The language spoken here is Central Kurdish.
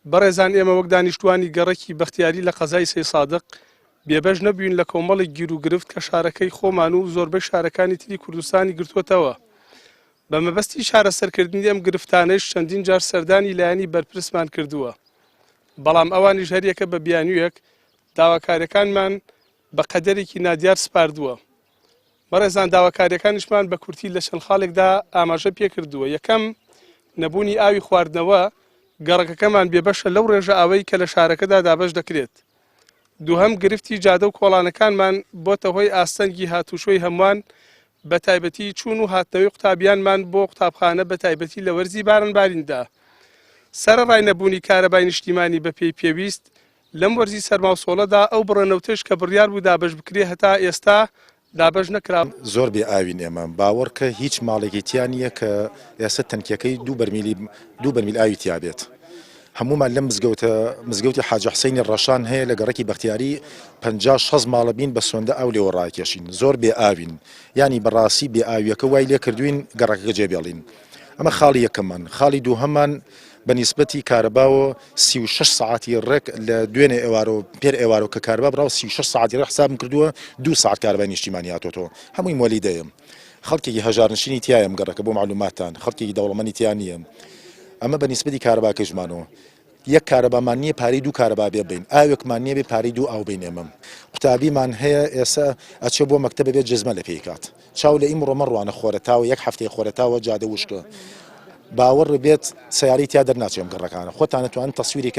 بەڕێزان ئێمە وەک دانیشتوانی گەڕێکی بەختیاری لە قەزای سێ سادق بێبەش نەبووین لە کۆمەڵی گیر و گرفت کە شارەکەی خۆمان و زۆربەی شارەکانی تری کوردستانی گرتووەتەوە. بە مەبەستی چارەسەرکردنی ئەم گرفتانەش چەندین جار سەردانی لایەنی بەرپرسمان کردووە. بەڵام ئەوانیش هەریەکە بە بیانوویەک داواکاریەکانمان بە قەدەرێکی نادیار سپاردووە. بەڕێزان داواکاریەکانیشمان بە کورتی لە چەند خاڵێکدا ئاماژە پێکردووە. یەکەم نەبوونی ئاوی خواردنەوە گەڕەکەکەمان بێبەشە لەو ڕێژە ئاوەی کە لە شارەکەدا دابەش دەکرێت. دووهەم گرفتی جادە و کۆڵانەکانمان بۆتە هۆی ئاستەنگی هاتوشۆی هەمووان بە تایبەتی چوون و هاتنەوەی قوتابیانمان بۆ قوتابخانە بە تایبەتی لە وەرزی بارانباریندا. سەرەڕای نەبوونی کارەبای نیشتیمانی بە پێی پێویست لەم وەرزی سەرماوسۆڵەدا ئەو بڕێنەوتش کە بڕیار بوو دابەش بکرێ هەتا ئێستا دابەش نەکرا. زۆر بێ ئاوین ئێمە باوەڕ کە هیچ ماڵێکی تیا نییە کە ئێستا تەنکیەکەی دوو بەرمیل ئاوی تیا بێت. هەمومان لەم مزگەوتی حاجە حسەینی ڕەشان هەیە لە گەڕێکی بەختیاری 50-60 ماڵە بین بە سۆندە ئاو لێوە ڕاکێشین. زۆر بێ ئاوین، ینی بەڕاستی بێ ئاویەکە وای لێ کردوین گەڕەکەکە جێبێڵین. ئەمە خاڵی یەکەمان. خاڵی دووهەمان بە نیسبەتی کارەباوە 36 ساعتی ڕێک لە دوێنێ ئێوارۆ پێر ئێوارۆ کە کارەبا بڕاو 36 ساعتی ڕێک حسابم کردووە 2 ساعت کارەبای نیشتیمانی هاتۆتەوە. هەمووی مۆلیدەیە. خەڵکێکی هەژارنشینی تایەم گەڕەکە بۆ معلوماتان، خەڵکێکی دەوڵەمەندی تیا نییە. ئەمە بە نیسبەتی کارەباکەژمانەوە. یەک کارەبامان نییە پارەی دوو کارەبا بێ بین، ئاوێکمان نییە بێ پارەی دوو ئاو بین ئێمە. قوتابیمان هەیە ئێستا ئەچێ بۆ مەکتەبە بێت جزمە لە پێی کات. چاو لە ئیمڕۆمە ڕوانە خۆرەتاوە یەک هەفتەی خۆرەتاوە جادە وشکە. باوەڕ بێت سیارەی تیا دەرناچێم گەڕەکانە خۆتان دەتوانن تەسویری